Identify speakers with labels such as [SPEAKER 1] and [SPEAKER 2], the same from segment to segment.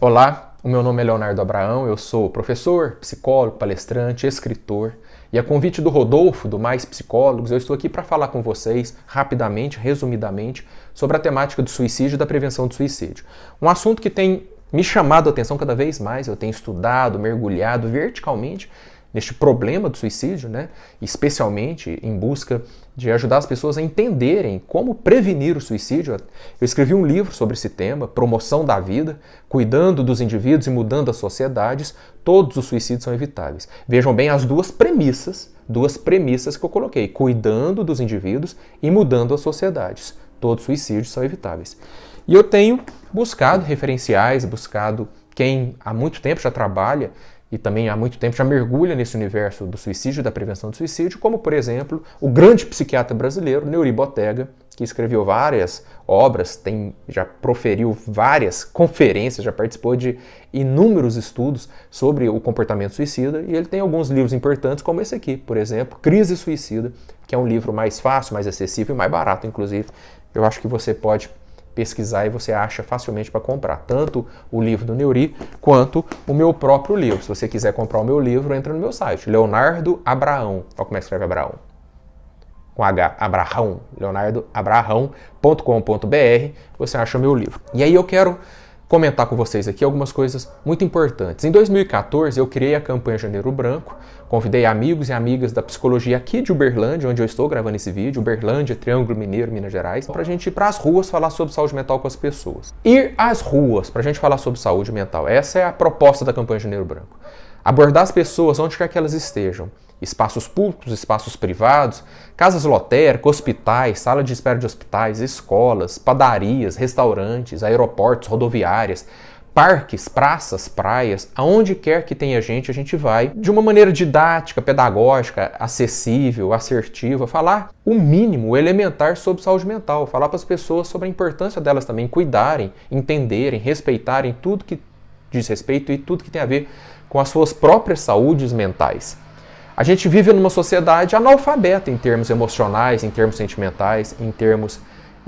[SPEAKER 1] Olá, o meu nome é Leonardo Abraão, eu sou professor, psicólogo, palestrante, escritor e a convite do Rodolfo, do Mais Psicólogos, eu estou aqui para falar com vocês, rapidamente, resumidamente, sobre a temática do suicídio e da prevenção do suicídio. Um assunto que tem me chamado a atenção cada vez mais, eu tenho estudado, mergulhado verticalmente neste problema do suicídio, especialmente em busca de ajudar as pessoas a entenderem como prevenir o suicídio. Eu escrevi um livro sobre esse tema, Promoção da Vida, cuidando dos indivíduos e mudando as sociedades, todos os suicídios são evitáveis. Vejam bem as duas premissas que eu coloquei, cuidando dos indivíduos e mudando as sociedades. Todos os suicídios são evitáveis. E eu tenho buscado referenciais, buscado quem há muito tempo já trabalha e também há muito tempo já mergulha nesse universo do suicídio e da prevenção do suicídio, como, por exemplo, o grande psiquiatra brasileiro, Neuri Botega, que escreveu várias obras, já proferiu várias conferências, já participou de inúmeros estudos sobre o comportamento suicida, e ele tem alguns livros importantes, como esse aqui, por exemplo, Crise Suicida, que é um livro mais fácil, mais acessível e mais barato, inclusive. Eu acho que você pode pesquisar e você acha facilmente para comprar, tanto o livro do Neuri quanto o meu próprio livro. Se você quiser comprar o meu livro, entra no meu site, Leonardo Abraão. Olha como é que escreve Abraão. Com H, Abraão, leonardoabraão.com.br, você acha o meu livro. E aí eu quero comentar com vocês aqui algumas coisas muito importantes. Em 2014, eu criei a campanha Janeiro Branco, convidei amigos e amigas da psicologia aqui de Uberlândia, onde eu estou gravando esse vídeo, Uberlândia, Triângulo Mineiro, Minas Gerais, para a gente ir para as ruas falar sobre saúde mental com as pessoas. Ir às ruas para a gente falar sobre saúde mental, essa é a proposta da campanha Janeiro Branco. Abordar as pessoas onde quer que elas estejam. Espaços públicos, espaços privados, casas lotéricas, hospitais, sala de espera de hospitais, escolas, padarias, restaurantes, aeroportos, rodoviárias, parques, praças, praias, aonde quer que tenha gente, a gente vai de uma maneira didática, pedagógica, acessível, assertiva, falar o mínimo, o elementar sobre saúde mental, falar para as pessoas sobre a importância delas também cuidarem, entenderem, respeitarem tudo que diz respeito e tudo que tem a ver com as suas próprias saúdes mentais. A gente vive numa sociedade analfabeta em termos emocionais, em termos sentimentais, em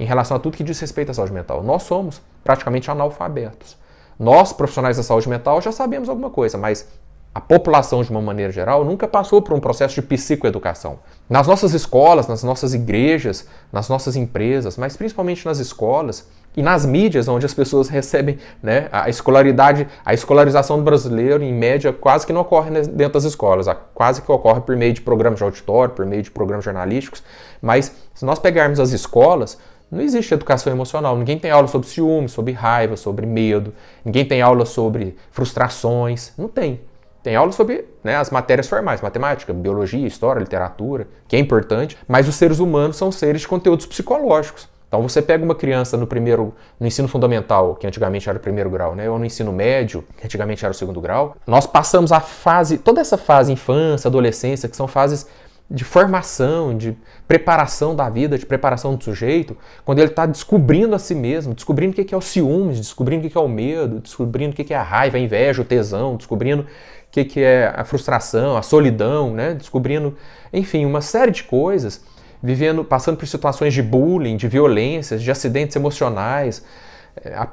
[SPEAKER 1] relação a tudo que diz respeito à saúde mental. Nós somos praticamente analfabetos. Nós, profissionais da saúde mental, já sabemos alguma coisa, mas a população, de uma maneira geral, nunca passou por um processo de psicoeducação. Nas nossas escolas, nas nossas igrejas, nas nossas empresas, mas principalmente nas escolas e nas mídias, onde as pessoas recebem a escolarização do brasileiro, em média, quase que não ocorre dentro das escolas, quase que ocorre por meio de programas de auditório, por meio de programas jornalísticos, mas se nós pegarmos as escolas, não existe educação emocional, ninguém tem aula sobre ciúme, sobre raiva, sobre medo, ninguém tem aula sobre frustrações, não tem. Tem aula sobre as matérias formais, matemática, biologia, história, literatura, que é importante, mas os seres humanos são seres de conteúdos psicológicos. Então você pega uma criança no ensino fundamental, que antigamente era o primeiro grau, ou no ensino médio, que antigamente era o segundo grau, nós passamos toda essa fase, infância, adolescência, que são fases de formação, de preparação da vida, de preparação do sujeito, quando ele está descobrindo a si mesmo, descobrindo o que é o ciúmes, descobrindo o que é o medo, descobrindo o que é a raiva, a inveja, o tesão, descobrindo o que é a frustração, a solidão, descobrindo, enfim, uma série de coisas, passando por situações de bullying, de violências, de acidentes emocionais,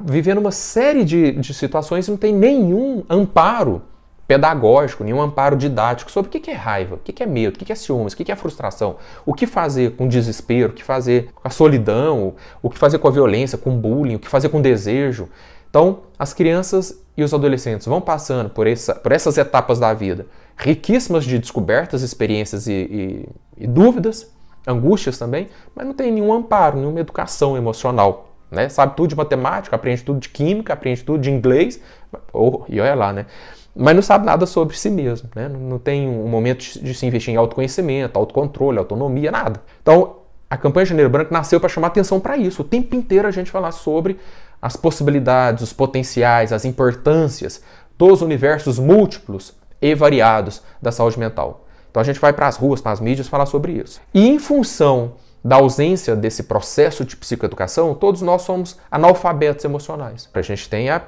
[SPEAKER 1] vivendo uma série de situações e não tem nenhum amparo pedagógico, nenhum amparo didático sobre o que é raiva, o que é medo, o que é ciúmes, o que é frustração, o que fazer com o desespero, o que fazer com a solidão, o que fazer com a violência, com o bullying, o que fazer com o desejo. Então, as crianças e os adolescentes vão passando por essas etapas da vida, riquíssimas de descobertas, experiências e dúvidas, angústias também, mas não tem nenhum amparo, nenhuma educação emocional. Sabe tudo de matemática, aprende tudo de química, aprende tudo de inglês, e olha lá, mas não sabe nada sobre si mesmo, não tem um momento de se investir em autoconhecimento, autocontrole, autonomia, nada. Então, a campanha Janeiro Branco nasceu para chamar atenção para isso, o tempo inteiro a gente falar sobre as possibilidades, os potenciais, as importâncias dos universos múltiplos e variados da saúde mental. Então a gente vai para as ruas, para as mídias falar sobre isso. E em função da ausência desse processo de psicoeducação, todos nós somos analfabetos emocionais. A gente tem a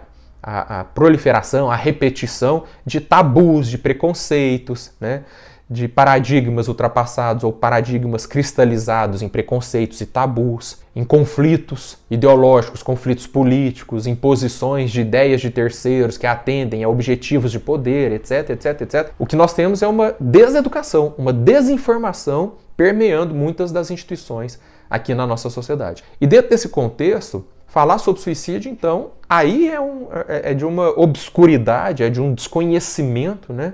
[SPEAKER 1] proliferação, a repetição de tabus, de preconceitos, de paradigmas ultrapassados ou paradigmas cristalizados em preconceitos e tabus, em conflitos ideológicos, conflitos políticos, em posições de ideias de terceiros que atendem a objetivos de poder, etc, etc, etc. O que nós temos é uma deseducação, uma desinformação permeando muitas das instituições aqui na nossa sociedade. E dentro desse contexto, falar sobre suicídio, então, aí é de uma obscuridade, é de um desconhecimento, né?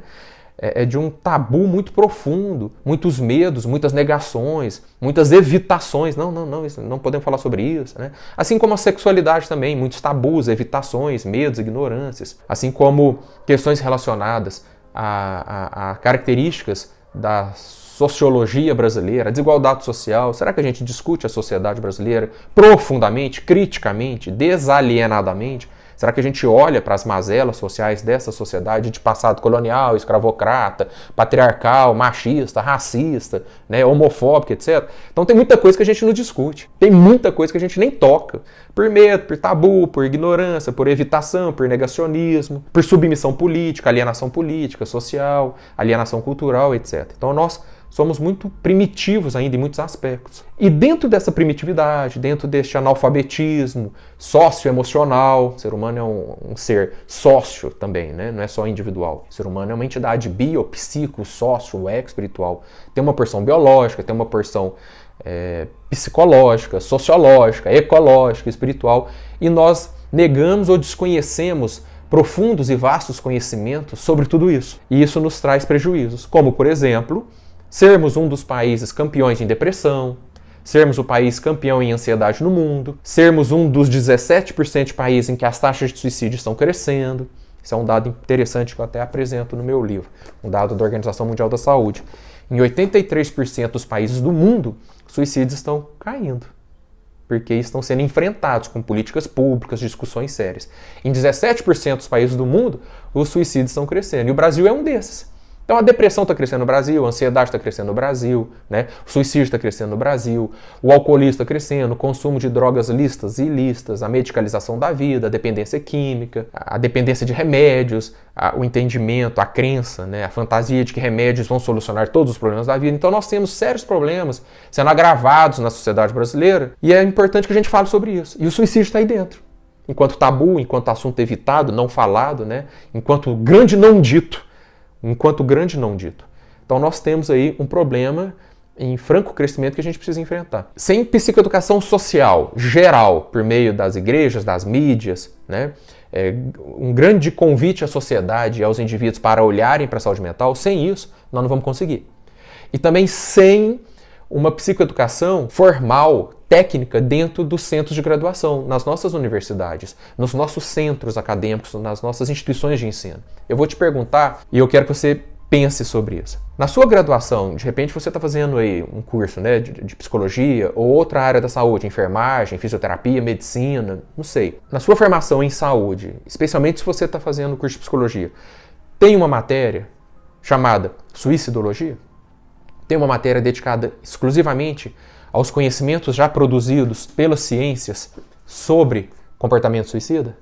[SPEAKER 1] É de um tabu muito profundo, muitos medos, muitas negações, muitas evitações. Não, não podemos falar sobre isso, né? Assim como a sexualidade também, muitos tabus, evitações, medos, ignorâncias. Assim como questões relacionadas a características da sociologia brasileira, a desigualdade social. Será que a gente discute a sociedade brasileira profundamente, criticamente, desalienadamente? Será que a gente olha para as mazelas sociais dessa sociedade de passado colonial, escravocrata, patriarcal, machista, racista, né, homofóbica, etc? Então tem muita coisa que a gente não discute. Tem muita coisa que a gente nem toca. Por medo, por tabu, por ignorância, por evitação, por negacionismo, por submissão política, alienação política, social, alienação cultural, etc. Então nós somos muito primitivos ainda em muitos aspectos. E dentro dessa primitividade, dentro deste analfabetismo socioemocional, o ser humano é um ser sócio também, né? Não é só individual. O ser humano é uma entidade bio, psico, sócio, espiritual. Tem uma porção biológica, tem uma porção psicológica, sociológica, ecológica, espiritual. E nós negamos ou desconhecemos profundos e vastos conhecimentos sobre tudo isso. E isso nos traz prejuízos, como, por exemplo, sermos um dos países campeões em depressão, sermos o país campeão em ansiedade no mundo, sermos um dos 17% de países em que as taxas de suicídio estão crescendo. Isso é um dado interessante que eu até apresento no meu livro, um dado da Organização Mundial da Saúde. Em 83% dos países do mundo, suicídios estão caindo, porque estão sendo enfrentados com políticas públicas, discussões sérias. Em 17% dos países do mundo, os suicídios estão crescendo, e o Brasil é um desses. Então a depressão está crescendo no Brasil, a ansiedade está crescendo no Brasil, né? O suicídio está crescendo no Brasil, o alcoolismo está crescendo, o consumo de drogas lícitas e ilícitas, a medicalização da vida, a dependência química, a dependência de remédios, o entendimento, a crença, né? A fantasia de que remédios vão solucionar todos os problemas da vida. Então nós temos sérios problemas sendo agravados na sociedade brasileira e é importante que a gente fale sobre isso. E o suicídio está aí dentro. Enquanto tabu, enquanto assunto evitado, não falado, né? Enquanto grande não dito. Enquanto grande não dito. Então nós temos aí um problema em franco crescimento que a gente precisa enfrentar. Sem psicoeducação social geral, por meio das igrejas, das mídias, né? Um grande convite à sociedade e aos indivíduos para olharem para a saúde mental, sem isso nós não vamos conseguir. E também sem uma psicoeducação formal, técnica, dentro dos centros de graduação, nas nossas universidades, nos nossos centros acadêmicos, nas nossas instituições de ensino. Eu vou te perguntar e eu quero que você pense sobre isso. Na sua graduação, de repente você está fazendo aí um curso, né, de psicologia ou outra área da saúde, enfermagem, fisioterapia, medicina, não sei. Na sua formação em saúde, especialmente se você está fazendo curso de psicologia, tem uma matéria chamada suicidologia? Tem uma matéria dedicada exclusivamente aos conhecimentos já produzidos pelas ciências sobre comportamento suicida?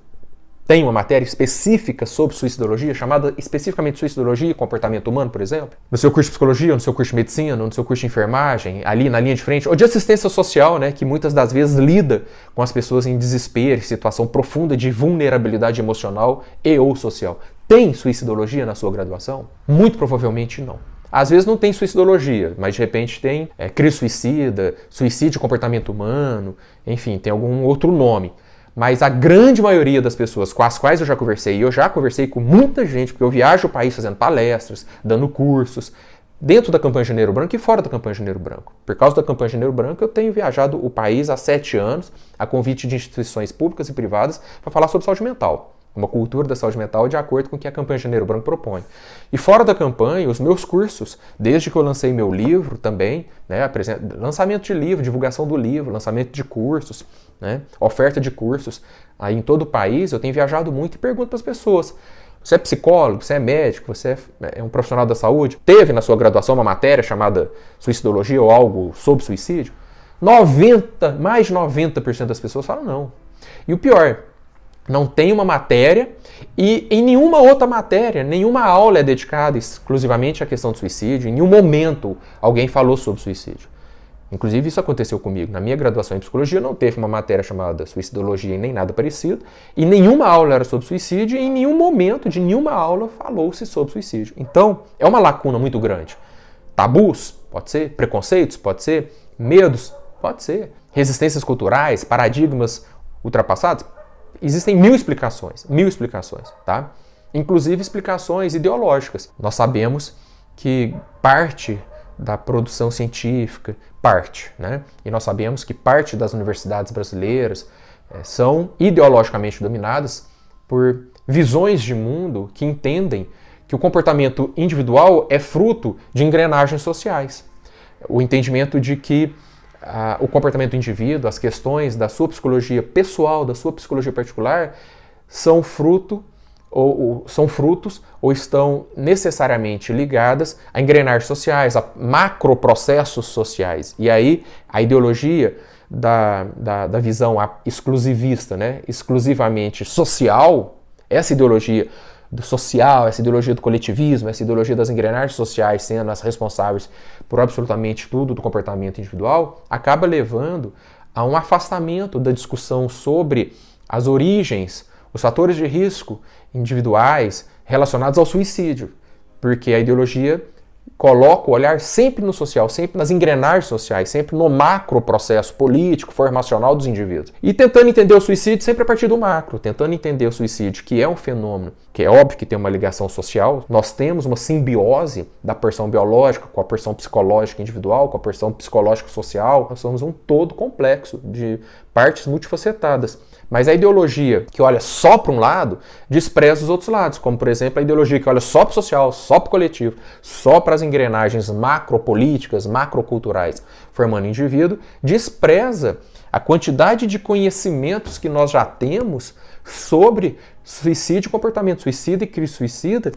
[SPEAKER 1] Tem uma matéria específica sobre suicidologia, chamada especificamente suicidologia e comportamento humano, por exemplo? No seu curso de psicologia, no seu curso de medicina, no seu curso de enfermagem, ali na linha de frente, ou de assistência social, né, que muitas das vezes lida com as pessoas em desespero, em situação profunda de vulnerabilidade emocional e ou social. Tem suicidologia na sua graduação? Muito provavelmente não. Às vezes não tem suicidologia, mas de repente tem crise suicida, suicídio e comportamento humano, enfim, tem algum outro nome. Mas a grande maioria das pessoas com as quais eu já conversei, e eu já conversei com muita gente, porque eu viajo o país fazendo palestras, dando cursos, dentro da campanha Janeiro Branco e fora da campanha Janeiro Branco. Por causa da campanha Janeiro Branco, eu tenho viajado o país há 7 anos, a convite de instituições públicas e privadas, para falar sobre saúde mental. Uma cultura da saúde mental de acordo com o que a campanha Janeiro Branco propõe. E fora da campanha, os meus cursos, desde que eu lancei meu livro também, né, lançamento de livro, divulgação do livro, lançamento de cursos, né, oferta de cursos, aí em todo o país, eu tenho viajado muito e pergunto para as pessoas, você é psicólogo, você é médico, você é um profissional da saúde, teve na sua graduação uma matéria chamada suicidologia ou algo sobre suicídio? Mais de 90% das pessoas falam não. E o pior, Não tem uma matéria e em nenhuma outra matéria, nenhuma aula é dedicada exclusivamente à questão do suicídio. Em nenhum momento alguém falou sobre suicídio. Inclusive isso aconteceu comigo. Na minha graduação em psicologia não teve uma matéria chamada suicidologia e nem nada parecido. E nenhuma aula era sobre suicídio e em nenhum momento de nenhuma aula falou-se sobre suicídio. Então é uma lacuna muito grande. Tabus? Pode ser. Preconceitos? Pode ser. Medos? Pode ser. Resistências culturais? Paradigmas ultrapassados? Existem mil explicações, tá? Inclusive explicações ideológicas. Nós sabemos que parte da produção científica, né? E nós sabemos que parte das universidades brasileiras são ideologicamente dominadas por visões de mundo que entendem que o comportamento individual é fruto de engrenagens sociais. O entendimento de que o comportamento do indivíduo, as questões da sua psicologia pessoal, da sua psicologia particular, são frutos ou estão necessariamente ligadas a engrenagens sociais, a macroprocessos sociais. E aí a ideologia da visão exclusivista, né, exclusivamente social, essa ideologia do social, essa ideologia do coletivismo, essa ideologia das engrenagens sociais sendo as responsáveis por absolutamente tudo do comportamento individual, acaba levando a um afastamento da discussão sobre as origens, os fatores de risco individuais relacionados ao suicídio, porque a ideologia coloca o olhar sempre no social, sempre nas engrenagens sociais, sempre no macro processo político, formacional dos indivíduos. E tentando entender o suicídio sempre a partir do macro, tentando entender o suicídio, que é um fenômeno, que é óbvio que tem uma ligação social. Nós temos uma simbiose da porção biológica com a porção psicológica individual, com a porção psicológica social. Nós somos um todo complexo de partes multifacetadas. Mas a ideologia que olha só para um lado despreza os outros lados, como por exemplo a ideologia que olha só para o social, só para o coletivo, só para as engrenagens macropolíticas, macroculturais formando o indivíduo, despreza a quantidade de conhecimentos que nós já temos sobre suicídio, comportamento suicida e crise suicida,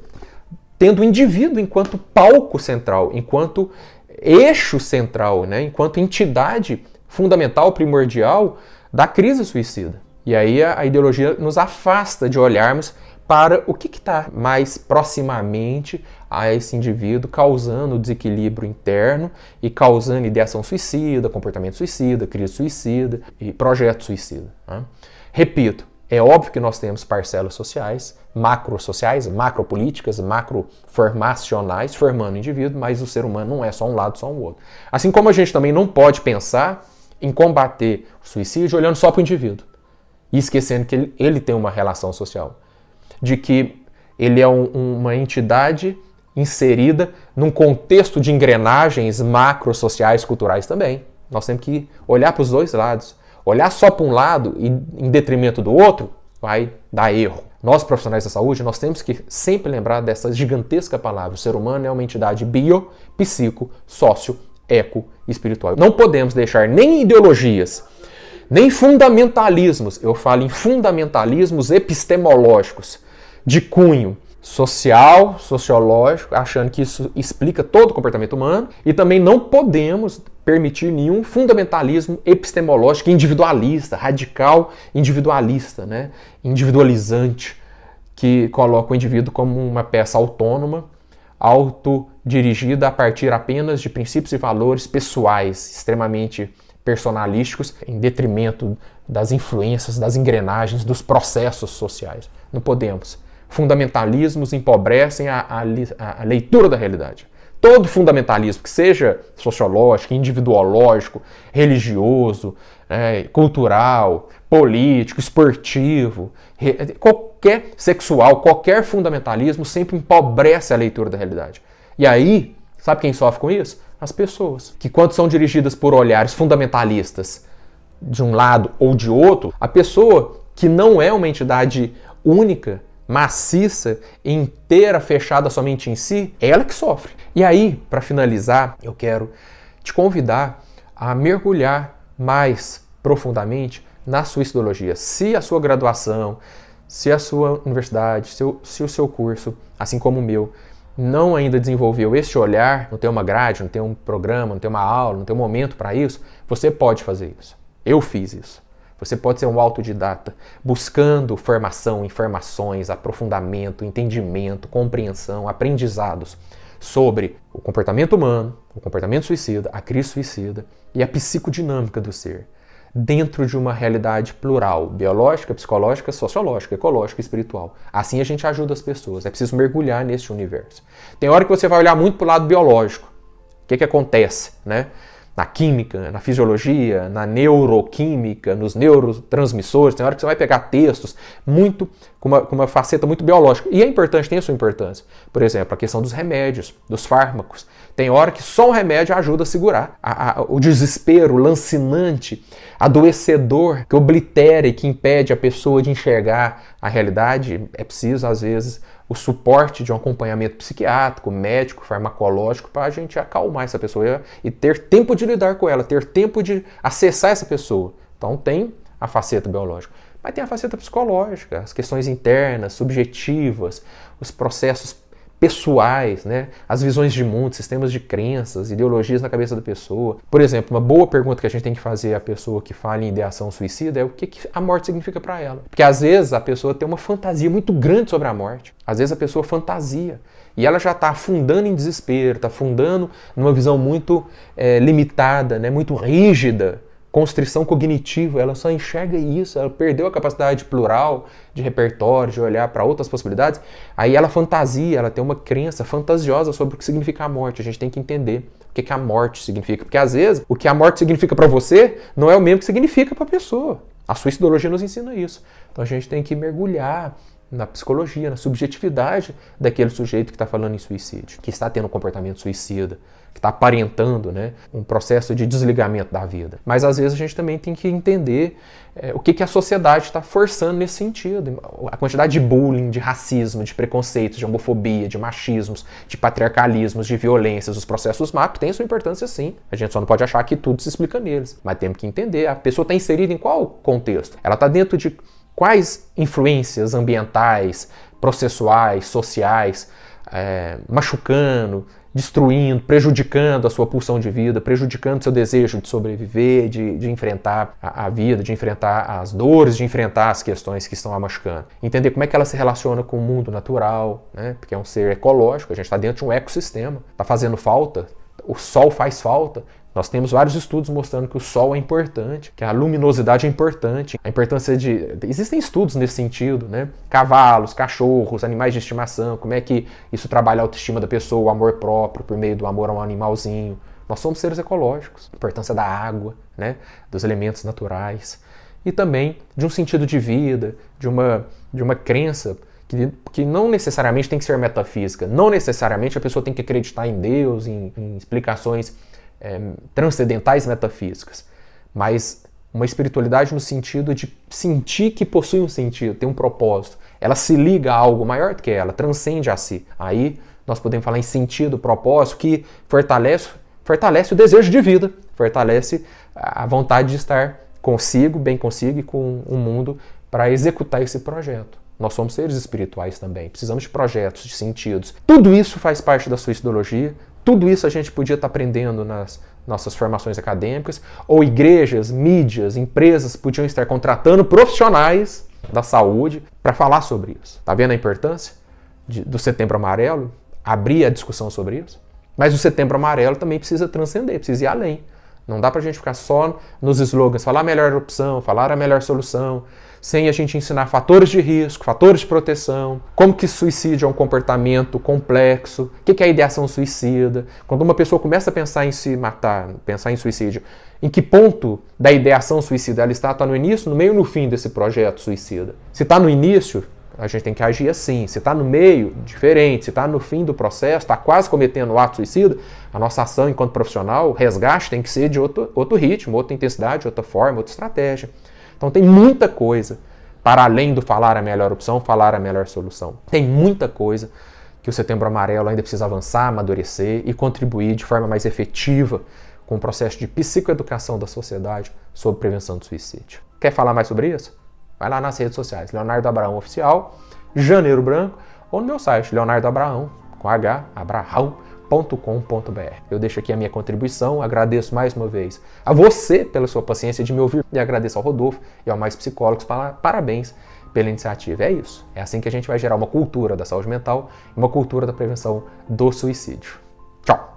[SPEAKER 1] tendo o indivíduo enquanto palco central, enquanto eixo central, né? Enquanto entidade fundamental, primordial da crise suicida. E aí a ideologia nos afasta de olharmos para o que está mais proximamente a esse indivíduo, causando desequilíbrio interno e causando ideação suicida, comportamento suicida, crise suicida e projeto suicida. Né? Repito, é óbvio que nós temos parcelas sociais, macropolíticas, macroformacionais, formando o indivíduo, mas o ser humano não é só um lado, só um outro. Assim como a gente também não pode pensar em combater o suicídio olhando só para o indivíduo e esquecendo que ele tem uma relação social, de que ele é uma entidade inserida num contexto de engrenagens macrosociais, culturais também. Nós temos que olhar para os dois lados. Olhar só para um lado e em detrimento do outro vai dar erro. Nós, profissionais da saúde, nós temos que sempre lembrar dessa gigantesca palavra. O ser humano é uma entidade bio, psico, sócio, eco e espiritual. Não podemos deixar nem ideologias, nem fundamentalismos, eu falo em fundamentalismos epistemológicos, de cunho social, sociológico, achando que isso explica todo o comportamento humano, e também não podemos permitir nenhum fundamentalismo epistemológico individualista, radical individualista, né? Individualizante, que coloca o indivíduo como uma peça autônoma, autodirigida a partir apenas de princípios e valores pessoais, extremamente personalísticos, em detrimento das influências, das engrenagens, dos processos sociais. Não podemos. Fundamentalismos empobrecem a leitura da realidade. Todo fundamentalismo, que seja sociológico, individuológico, religioso, cultural, político, esportivo, qualquer sexual, qualquer fundamentalismo sempre empobrece a leitura da realidade. E aí, sabe quem sofre com isso? As pessoas, que quando são dirigidas por olhares fundamentalistas de um lado ou de outro, a pessoa que não é uma entidade única, maciça, inteira, fechada somente em si, é ela que sofre. E aí, para finalizar, eu quero te convidar a mergulhar mais profundamente na suicidologia. Se a sua graduação, se a sua universidade, se o seu curso, assim como o meu, não ainda desenvolveu esse olhar, não tem uma grade, não tem um programa, não tem uma aula, não tem um momento para isso, você pode fazer isso. Eu fiz isso. Você pode ser um autodidata, buscando formação, informações, aprofundamento, entendimento, compreensão, aprendizados sobre o comportamento humano, o comportamento suicida, a crise suicida e a psicodinâmica do ser, dentro de uma realidade plural, biológica, psicológica, sociológica, ecológica e espiritual. Assim a gente ajuda as pessoas, é preciso mergulhar nesse universo. Tem hora que você vai olhar muito para o lado biológico. O que acontece, né? Na química, na fisiologia, na neuroquímica, nos neurotransmissores, tem hora que você vai pegar textos muito com uma faceta muito biológica. E é importante, tem a sua importância. Por exemplo, a questão dos remédios, dos fármacos. Tem hora que só um remédio ajuda a segurar o desespero lancinante, adoecedor, que oblitera e que impede a pessoa de enxergar a realidade. É preciso, às vezes, o suporte de um acompanhamento psiquiátrico, médico, farmacológico, para a gente acalmar essa pessoa e ter tempo de lidar com ela, ter tempo de acessar essa pessoa. Então tem a faceta biológica, mas tem a faceta psicológica, as questões internas, subjetivas, os processos pessoais, né? As visões de mundo, sistemas de crenças, ideologias na cabeça da pessoa. Por exemplo, uma boa pergunta que a gente tem que fazer à pessoa que fala em ideação suicida é o que a morte significa para ela. Porque às vezes a pessoa tem uma fantasia muito grande sobre a morte. Às vezes a pessoa fantasia e ela já está afundando em desespero, está afundando numa visão muito limitada, né? Muito rígida, constrição cognitiva, ela só enxerga isso, ela perdeu a capacidade plural, de repertório, de olhar para outras possibilidades, aí ela fantasia, ela tem uma crença fantasiosa sobre o que significa a morte. A gente tem que entender o que a morte significa, porque às vezes o que a morte significa para você não é o mesmo que significa para a pessoa. A suicidologia nos ensina isso. Então a gente tem que mergulhar na psicologia, na subjetividade daquele sujeito que está falando em suicídio, que está tendo um comportamento suicida, que está aparentando, né, um processo de desligamento da vida. Mas às vezes a gente também tem que entender o que a sociedade está forçando nesse sentido. A quantidade de bullying, de racismo, de preconceitos, de homofobia, de machismos, de patriarcalismos, de violências, os processos macro têm sua importância sim. A gente só não pode achar que tudo se explica neles. Mas temos que entender, a pessoa está inserida em qual contexto? Ela está dentro de quais influências ambientais, processuais, sociais, machucando, destruindo, prejudicando a sua pulsão de vida, prejudicando seu desejo de sobreviver, de enfrentar a vida, de enfrentar as dores, de enfrentar as questões que estão a machucando. Entender como é que ela se relaciona com o mundo natural, né? Porque é um ser ecológico, a gente está dentro de um ecossistema, está fazendo falta, o sol faz falta. Nós temos vários estudos mostrando que o sol é importante, que a luminosidade é importante, a importância de... Existem estudos nesse sentido, né? Cavalos, cachorros, animais de estimação, como é que isso trabalha a autoestima da pessoa, o amor próprio, por meio do amor a um animalzinho. Nós somos seres ecológicos. A importância da água, né? Dos elementos naturais. E também de um sentido de vida, de uma crença que não necessariamente tem que ser metafísica. Não necessariamente a pessoa tem que acreditar em Deus, em explicações transcendentais metafísicas, mas uma espiritualidade no sentido de sentir que possui um sentido, tem um propósito. Ela se liga a algo maior do que ela, transcende a si. Aí nós podemos falar em sentido, propósito, que fortalece o desejo de vida, fortalece a vontade de estar consigo, bem consigo e com o mundo para executar esse projeto. Nós somos seres espirituais também, precisamos de projetos, de sentidos. Tudo isso faz parte da suicidologia. Tudo isso a gente podia estar aprendendo nas nossas formações acadêmicas, ou igrejas, mídias, empresas podiam estar contratando profissionais da saúde para falar sobre isso. Está vendo a importância do Setembro Amarelo? Abrir a discussão sobre isso? Mas o Setembro Amarelo também precisa transcender, precisa ir além. Não dá para a gente ficar só nos slogans, falar a melhor opção, falar a melhor solução, sem a gente ensinar fatores de risco, fatores de proteção, como que suicídio é um comportamento complexo, o que é a ideação suicida. Quando uma pessoa começa a pensar em se matar, pensar em suicídio, em que ponto da ideação suicida ela está? Está no início, no meio ou no fim desse projeto suicida? Se está no início, a gente tem que agir assim. Se está no meio, diferente. Se está no fim do processo, está quase cometendo o ato suicida, a nossa ação enquanto profissional, o resgate tem que ser de outro ritmo, outra intensidade, outra forma, outra estratégia. Então tem muita coisa para além do falar a melhor opção, falar a melhor solução. Tem muita coisa que o Setembro Amarelo ainda precisa avançar, amadurecer e contribuir de forma mais efetiva com o processo de psicoeducação da sociedade sobre prevenção do suicídio. Quer falar mais sobre isso? Vai lá nas redes sociais, Leonardo Abraão Oficial, Janeiro Branco, ou no meu site, Leonardo Abraão, com H, abraão.com.br. Eu deixo aqui a minha contribuição, agradeço mais uma vez a você pela sua paciência de me ouvir e agradeço ao Rodolfo e ao Mais Psicólogos. Parabéns pela iniciativa. É isso. É assim que a gente vai gerar uma cultura da saúde mental e uma cultura da prevenção do suicídio. Tchau!